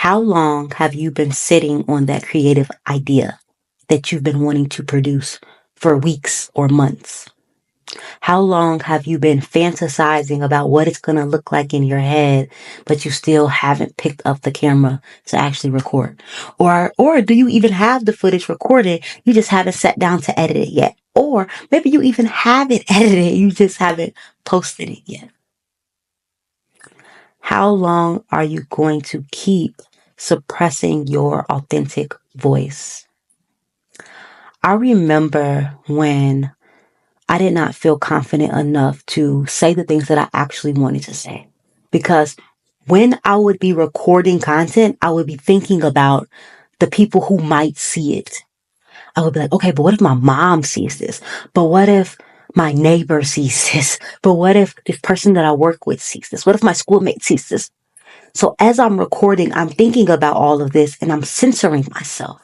How long have you been sitting on that creative idea that you've been wanting to produce for weeks or months? How long have you been fantasizing about what it's going to look like in your head, but you still haven't picked up the camera to actually record? Or do you even have the footage recorded? You just haven't sat down to edit it yet. Or maybe you even have it edited. You just haven't posted it yet. How long are you going to keep suppressing your authentic voice? I remember when I did not feel confident enough to say the things that I actually wanted to say. Because when I would be recording content, I would be thinking about the people who might see it. I would be like, okay, but what if my mom sees this? But what if my neighbor sees this? But what if this person that I work with sees this? What if my schoolmate sees this? So as I'm recording, I'm thinking about all of this and I'm censoring myself.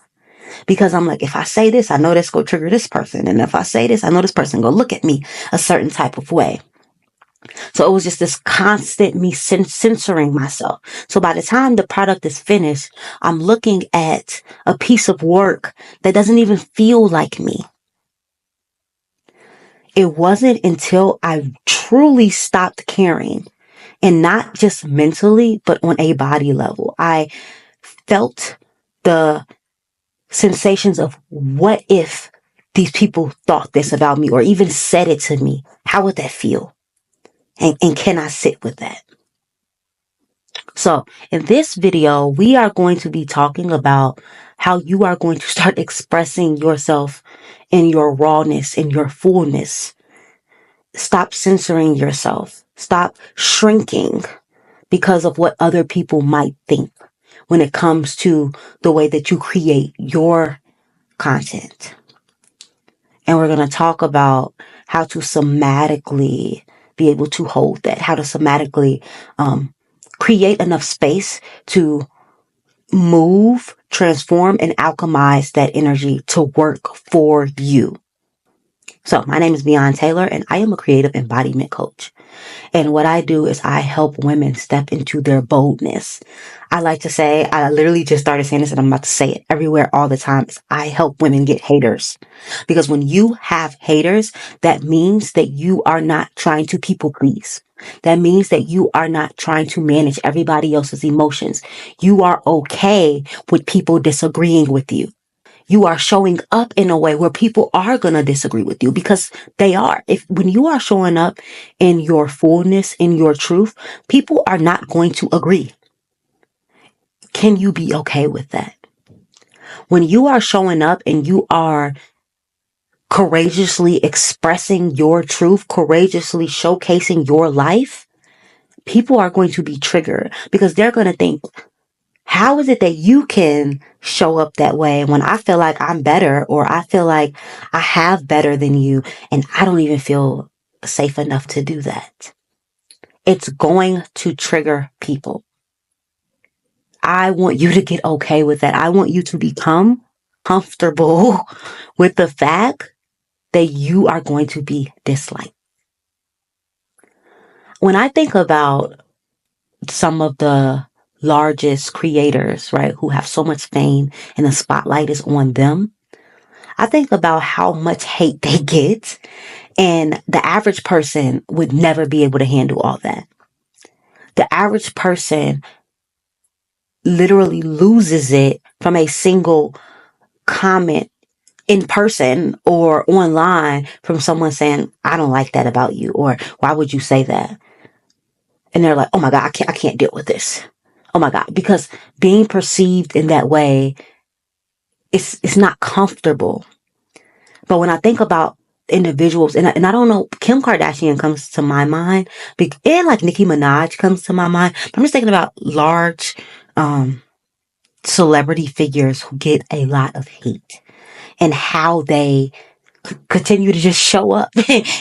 Because I'm like, if I say this, I know that's going to trigger this person. And if I say this, I know this person going to look at me a certain type of way. So it was just this constant me censoring myself. So by the time the product is finished, I'm looking at a piece of work that doesn't even feel like me. It wasn't until I truly stopped caring, and not just mentally, but on a body level. I felt the sensations of what if these people thought this about me or even said it to me? How would that feel? And can I sit with that? So in this video, we are going to be talking about how you are going to start expressing yourself in your rawness, in your fullness. Stop censoring yourself. Stop shrinking because of what other people might think when it comes to the way that you create your content. And we're going to talk about how to somatically be able to hold that, how to somatically create enough space to move, transform, and alchemize that energy to work for you. So my name is Beyond Taylor, and I am a creative embodiment coach. And what I do is I help women step into their boldness. I like to say, I literally just started saying this and I'm about to say it everywhere all the time. I help women get haters. Because when you have haters, that means that you are not trying to people please. That means that you are not trying to manage everybody else's emotions. You are okay with people disagreeing with you. You are showing up in a way where people are going to disagree with you, because they are. When you are showing up in your fullness, in your truth, people are not going to agree. Can you be okay with that? When you are showing up and you are courageously expressing your truth, courageously showcasing your life, people are going to be triggered because they're going to think, how is it that you can show up that way when I feel like I'm better, or I feel like I have better than you, and I don't even feel safe enough to do that? It's going to trigger people. I want you to get okay with that. I want you to become comfortable with the fact that you are going to be disliked. When I think about some of the largest creators, right, who have so much fame and the spotlight is on them, I think about how much hate they get, and the average person would never be able to handle all that. The average person literally loses it from a single comment in person or online from someone saying, I don't like that about you, or why would you say that? And they're like, oh my God, I can't deal with this. Oh my God, because being perceived in that way, it's not comfortable. But when I think about individuals, and I don't know, Kim Kardashian comes to my mind, and like Nicki Minaj comes to my mind. But I'm just thinking about large celebrity figures who get a lot of hate and how they continue to just show up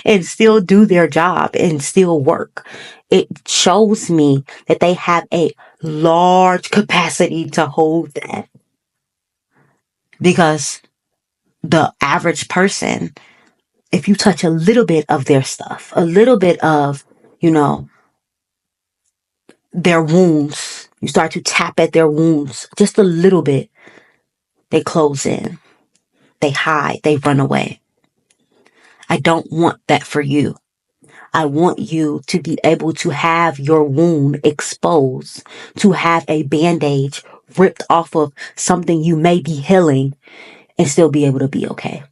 and still do their job and still work. It shows me that they have a large capacity to hold that. Because the average person, if you touch a little bit of their stuff, a little bit of, their wounds. You start to tap at their wounds just a little bit. They close in. They hide. They run away. I don't want that for you. I want you to be able to have your wound exposed, to have a bandage ripped off of something you may be healing and still be able to be okay.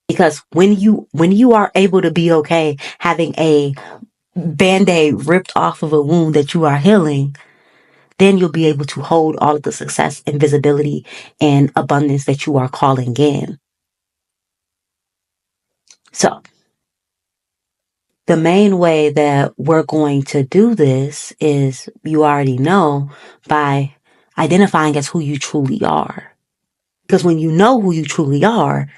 Because when you are able to be okay, having a band-aid ripped off of a wound that you are healing, then you'll be able to hold all of the success and visibility and abundance that you are calling in. So the main way that we're going to do this is, you already know, by identifying as who you truly are. Because when you know who you truly are,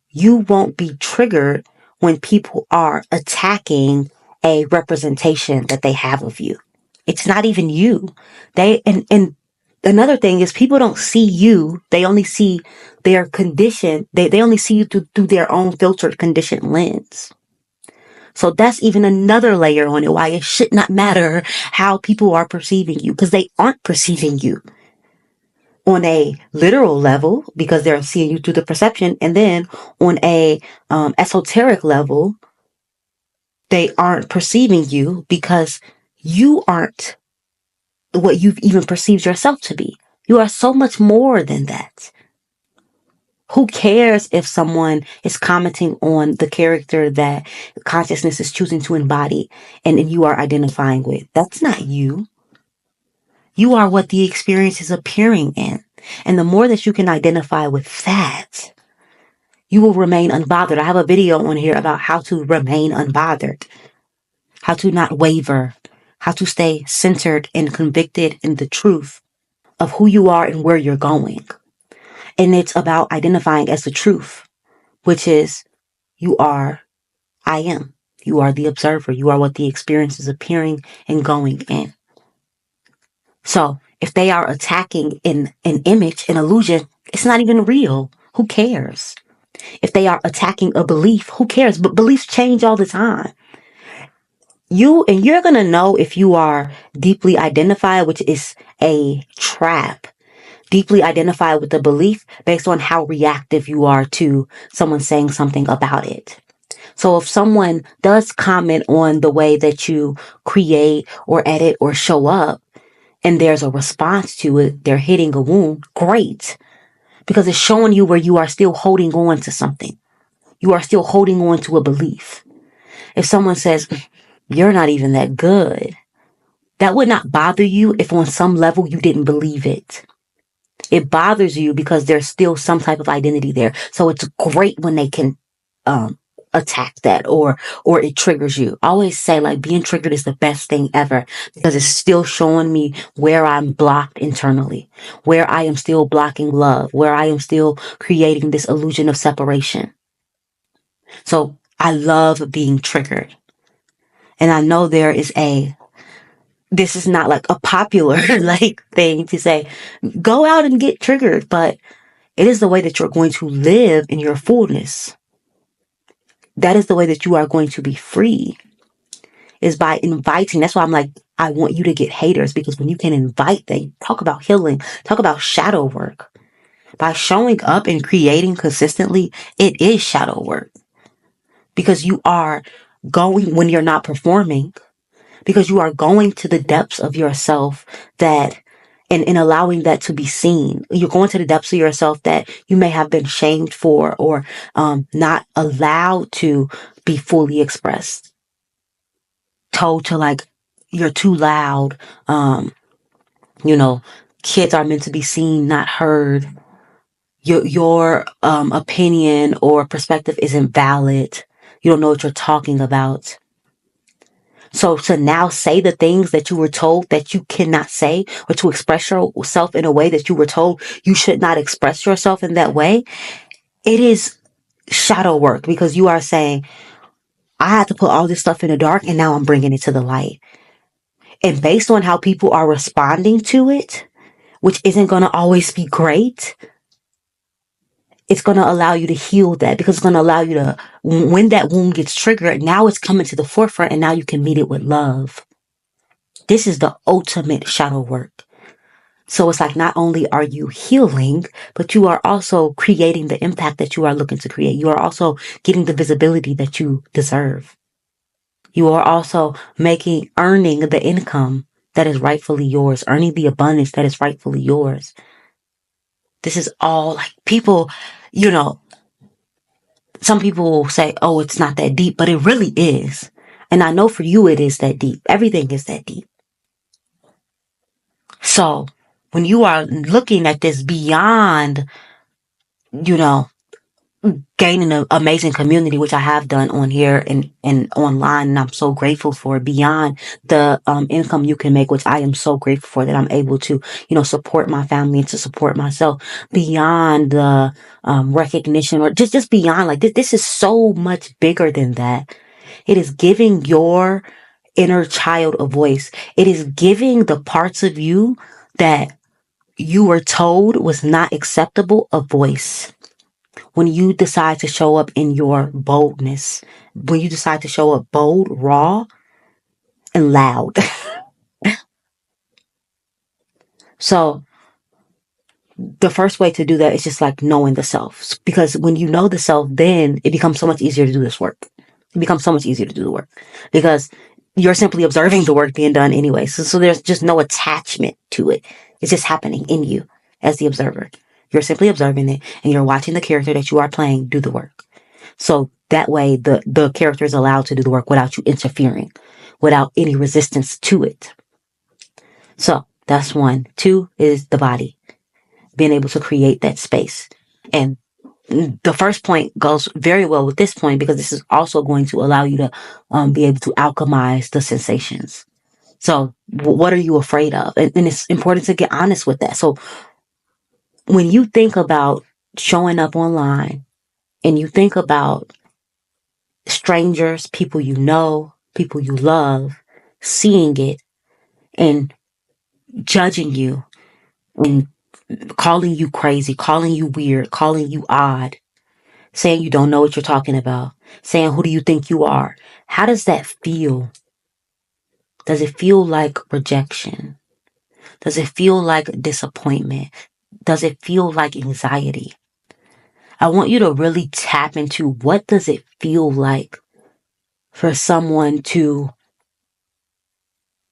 you won't be triggered when people are attacking a representation that they have of you. It's not even you. And another thing is, people don't see you. They only see their condition. They only see you through their own filtered conditioned lens. So that's even another layer on it, why it should not matter how people are perceiving you, because they aren't perceiving you on a literal level, because they're seeing you through the perception. And then on a esoteric level, they aren't perceiving you because you aren't what you've even perceived yourself to be. You are so much more than that. Who cares if someone is commenting on the character that consciousness is choosing to embody and you are identifying with? That's not you. You are what the experience is appearing in. And the more that you can identify with that, you will remain unbothered. I have a video on here about how to remain unbothered, how to not waver, how to stay centered and convicted in the truth of who you are and where you're going. And it's about identifying as the truth, which is, you are, I am. You are the observer. You are what the experience is appearing and going in. So if they are attacking an image, an illusion, it's not even real. Who cares? If they are attacking a belief, who cares? But beliefs change all the time. You're going to know if you are deeply identified, which is a trap. Deeply identify with the belief based on how reactive you are to someone saying something about it. So if someone does comment on the way that you create or edit or show up, and there's a response to it, they're hitting a wound, great. Because it's showing you where you are still holding on to something. You are still holding on to a belief. If someone says, you're not even that good, that would not bother you if on some level you didn't believe it. It bothers you because there's still some type of identity there. So it's great when they can attack that or it triggers you. I always say, like, being triggered is the best thing ever, because it's still showing me where I'm blocked internally, where I am still blocking love, where I am still creating this illusion of separation. So I love being triggered. And I know this is not like a popular like thing to say, go out and get triggered, but it is the way that you're going to live in your fullness. That is the way that you are going to be free, is by inviting. That's why I'm like, I want you to get haters, because when you can invite that, talk about healing, talk about shadow work. By showing up and creating consistently, it is shadow work. Because you are going, when you're not performing, because you are going to the depths of yourself that, and allowing that to be seen. You're going to the depths of yourself that you may have been shamed for, or not allowed to be fully expressed. Told to, like, you're too loud. Kids are meant to be seen, not heard. Your opinion or perspective isn't valid. You don't know what you're talking about. So to now say the things that you were told that you cannot say, or to express yourself in a way that you were told you should not express yourself in that way, it is shadow work, because you are saying, I had to put all this stuff in the dark and now I'm bringing it to the light. And based on how people are responding to it, which isn't going to always be great, it's going to allow you to heal that, because it's going to allow you to, when that wound gets triggered, now it's coming to the forefront and now you can meet it with love. This is the ultimate shadow work. So it's like not only are you healing, but you are also creating the impact that you are looking to create. You are also getting the visibility that you deserve. You are also earning the income that is rightfully yours, earning the abundance that is rightfully yours. This is all like people, you know, some people will say, oh, it's not that deep, but it really is. And I know for you, it is that deep. Everything is that deep. So when you are looking at this beyond, you know, gaining an amazing community, which I have done on here and online, and I'm so grateful for beyond the income you can make, which I am so grateful for that I'm able to, support my family and to support myself beyond the recognition or just beyond like this is so much bigger than that. It is giving your inner child a voice. It is giving the parts of you that you were told was not acceptable a voice. When you decide to show up in your boldness, when you decide to show up bold, raw, and loud. So the first way to do that is just like knowing the self. Because when you know the self, then it becomes so much easier to do this work. It becomes so much easier to do the work because you're simply observing the work being done anyway. So there's just no attachment to it. It's just happening in you as the observer. You're simply observing it and you're watching the character that you are playing do the work. So that way the character is allowed to do the work without you interfering, without any resistance to it. So that's one. Two is the body, being able to create that space. And the first point goes very well with this point because this is also going to allow you to be able to alchemize the sensations. So what are you afraid of? And it's important to get honest with that. So when you think about showing up online and you think about strangers, people you know, people you love, seeing it and judging you and calling you crazy, calling you weird, calling you odd, saying you don't know what you're talking about, saying, who do you think you are? How does that feel? Does it feel like rejection? Does it feel like disappointment? Does it feel like anxiety? I want you to really tap into what does it feel like for someone to,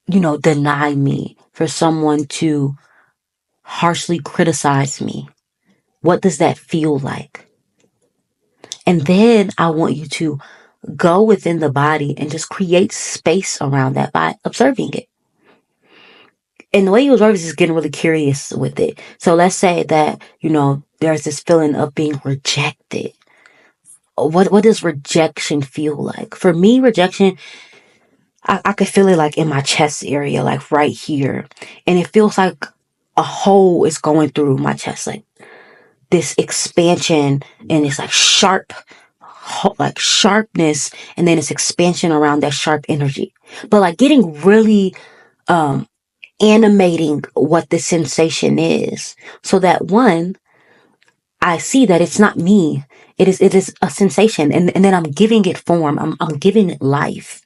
deny me, for someone to harshly criticize me. What does that feel like? And then I want you to go within the body and just create space around that by observing it. And the way you observe is just getting really curious with it. So let's say that, there's this feeling of being rejected. What does rejection feel like? For me, rejection, I could feel it like in my chest area, like right here. And it feels like a hole is going through my chest, like this expansion and it's like sharpness and then it's expansion around that sharp energy. But like getting really animating what the sensation is so that one, I see that it's not me. It is a sensation and then I'm giving it form. I'm giving it life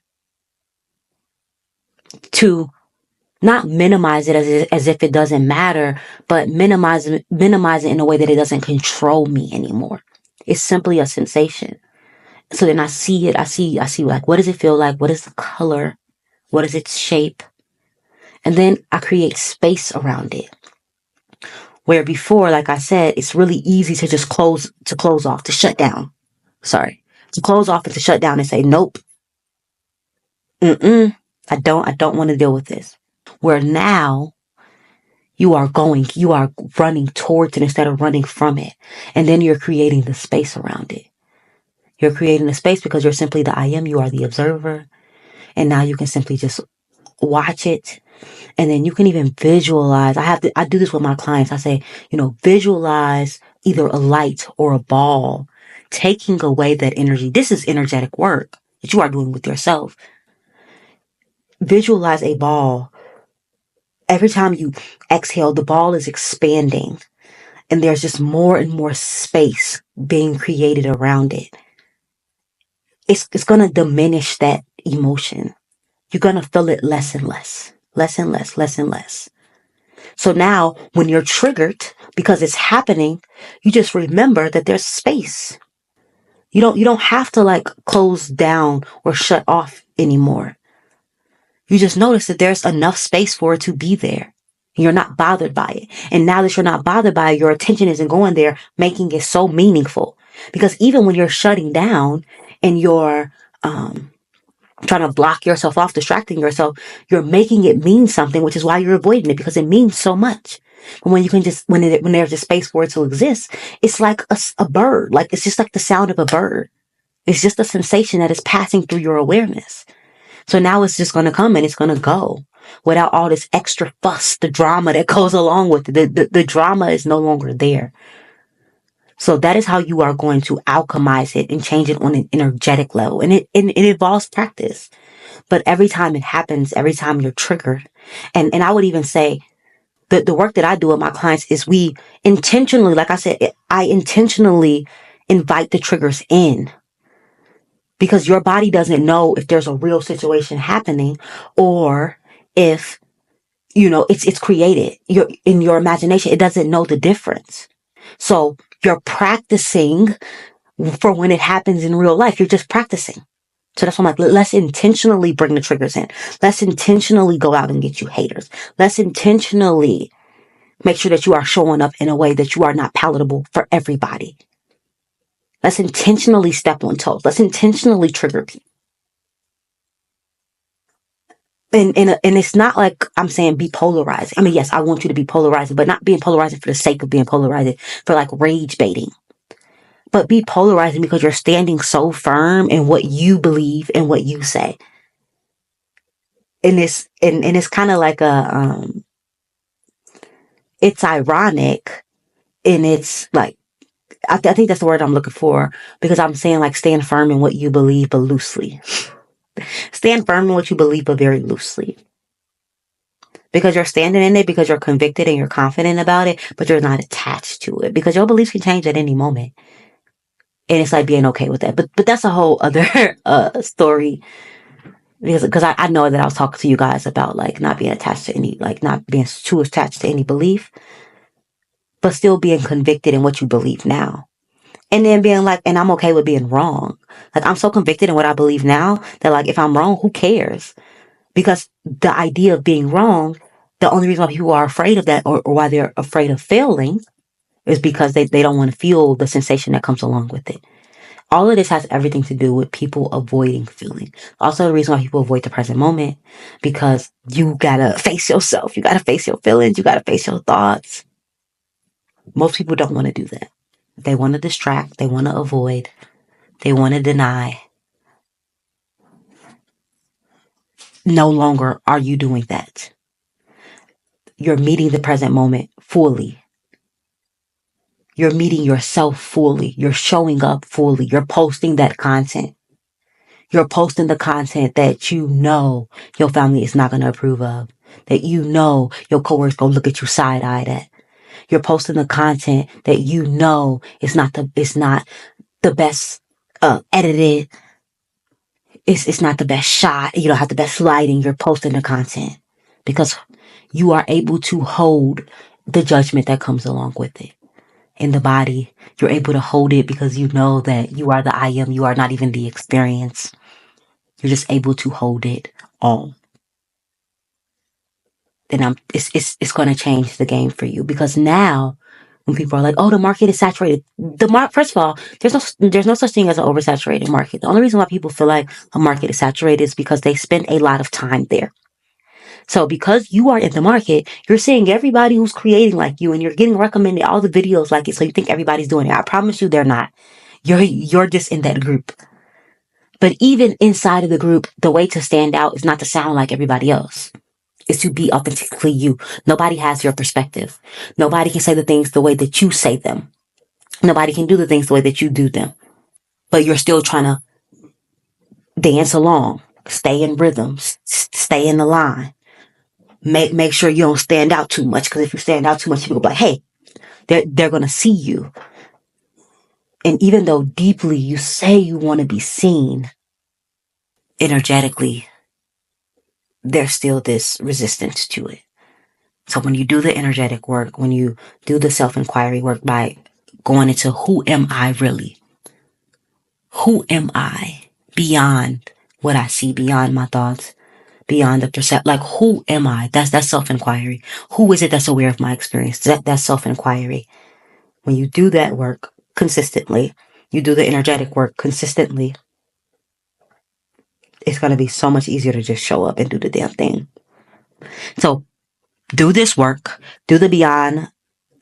to not minimize it as if it doesn't matter, but minimize it in a way that it doesn't control me anymore. It's simply a sensation. So then I see it. I see like, what does it feel like? What is the color? What is its shape? And then I create space around it. Where before, like I said, it's really easy to just close off, to shut down. Sorry. To close off and to shut down and say, nope, I don't want to deal with this. Where now you are running towards it instead of running from it. And then you're creating the space around it. You're creating the space because you're simply the I am, you are the observer. And now you can simply just watch it. And then you can even visualize. I do this with my clients. I say, visualize either a light or a ball, taking away that energy. This is energetic work that you are doing with yourself. Visualize a ball. Every time you exhale, the ball is expanding and there's just more and more space being created around it. It's going to diminish that emotion. You're going to feel it less and less. less and less, less and less. So now when you're triggered because it's happening, you just remember that there's space. You don't have to like close down or shut off anymore. You just notice that there's enough space for it to be there. You're not bothered by it. And now that you're not bothered by it, your attention isn't going there, making it so meaningful. Because even when you're shutting down and you're trying to block yourself off, distracting yourself, you're making it mean something, which is why you're avoiding it, because it means so much. And when you can just, when there's a space for it to exist, it's like a bird. Like, it's just like the sound of a bird. It's just a sensation that is passing through your awareness. So now it's just going to come and it's going to go without all this extra fuss, the drama that goes along with it. The drama is no longer there. So that is how you are going to alchemize it and change it on an energetic level. And it involves practice. But every time it happens, every time you're triggered, and I would even say the work that I do with my clients is we intentionally, like I said, I intentionally invite the triggers in. Because your body doesn't know if there's a real situation happening or if, it's created. In your imagination, it doesn't know the difference. So you're practicing for when it happens in real life. You're just practicing. So that's why I'm like, let's intentionally bring the triggers in. Let's intentionally go out and get you haters. Let's intentionally make sure that you are showing up in a way that you are not palatable for everybody. Let's intentionally step on toes. Let's intentionally trigger people. And it's not like I'm saying be polarizing. I mean, yes, I want you to be polarizing, but not being polarizing for the sake of being polarizing, for like rage baiting. But be polarizing because you're standing so firm in what you believe and what you say. And it's kind of like it's ironic, and it's like, I think that's the word I'm looking for, because I'm saying like stand firm in what you believe, but loosely. Stand firm in what you believe, but very loosely. Because you're standing in it, because you're convicted and you're confident about it, but you're not attached to it, because your beliefs can change at any moment. And it's like being okay with that. But that's a whole other story. Because I know that I was talking to you guys about like not being attached to any, like not being too attached to any belief, but still being convicted in what you believe now. And then being like, and I'm okay with being wrong. Like, I'm so convicted in what I believe now that like, if I'm wrong, who cares? Because the idea of being wrong, the only reason why people are afraid of that, or why they're afraid of failing, is because they don't want to feel the sensation that comes along with it. All of this has everything to do with people avoiding feeling. Also, the reason why people avoid the present moment, because you gotta face yourself. You gotta face your feelings. You gotta face your thoughts. Most people don't want to do that. They want to distract. They want to avoid. They want to deny. No longer are you doing that. You're meeting the present moment fully. You're meeting yourself fully. You're showing up fully. You're posting that content. You're posting the content that you know your family is not going to approve of, that you know your coworkers going to look at you side-eyed at. You're posting the content that you know it's not the best edited. It's not the best shot. You don't have the best lighting. You're posting the content because you are able to hold the judgment that comes along with it. In the body, you're able to hold it because you know that you are the I am. You are not even the experience. You're just able to hold it all. Then it's going to change the game for you, because now when people are like, "Oh, the market is saturated," first of all, there's no such thing as an oversaturated market. The only reason why people feel like a market is saturated is because they spend a lot of time there. So because you are in the market, you're seeing everybody who's creating like you, and you're getting recommended all the videos like it. So you think everybody's doing it. I promise you, they're not. You're just in that group. But even inside of the group, the way to stand out is not to sound like everybody else. It's to be authentically you. Nobody has your perspective. Nobody can say the things the way that you say them. Nobody can do the things the way that you do them. But you're still trying to dance along, stay in rhythm, stay in the line. Make sure you don't stand out too much, because if you stand out too much, people will be like, hey, they're going to see you. And even though deeply you say you want to be seen, energetically, there's still this resistance to it. So when you do the energetic work, when you do the self-inquiry work by going into who am I really? Who am I beyond what I see, beyond my thoughts, beyond the perception? Like, who am I? That's self-inquiry. Who is it that's aware of my experience? That's self-inquiry. When you do that work consistently, you do the energetic work consistently, it's going to be so much easier to just show up and do the damn thing. So do this work, do the beyond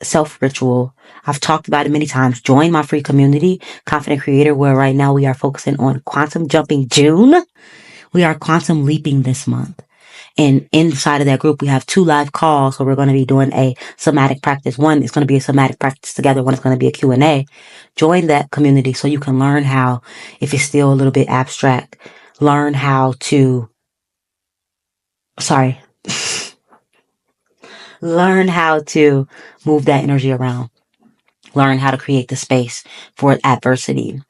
self ritual. I've talked about it many times. Join my free community, Confident Creator, where right now we are focusing on quantum jumping June. We are quantum leaping this month. And inside of that group, we have 2 live calls. So we're going to be doing a somatic practice. One is going to be a somatic practice together. One is going to be a Q&A. Join that community so you can learn how, if it's still a little bit abstract, learn how to, learn how to move that energy around. Learn how to create the space for adversity.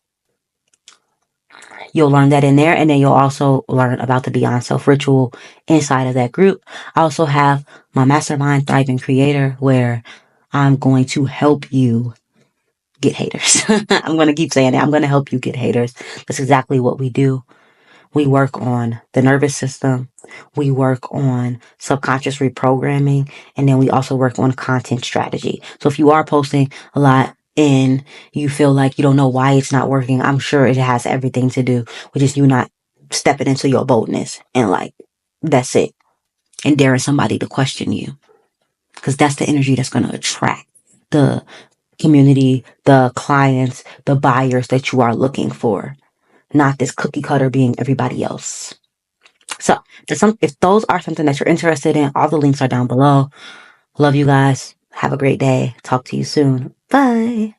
You'll learn that in there, and then you'll also learn about the Beyond Self ritual inside of that group. I also have my mastermind, Thriving Creator, where I'm going to help you get haters. I'm going to keep saying it. I'm going to help you get haters. That's exactly what we do. We work on the nervous system. We work on subconscious reprogramming. And then we also work on content strategy. So if you are posting a lot and you feel like you don't know why it's not working, I'm sure it has everything to do with just you not stepping into your boldness. And like, that's it. And daring somebody to question you. Because that's the energy that's going to attract the community, the clients, the buyers that you are looking for. Not this cookie cutter being everybody else. So if those are something that you're interested in, all the links are down below. Love you guys. Have a great day. Talk to you soon. Bye.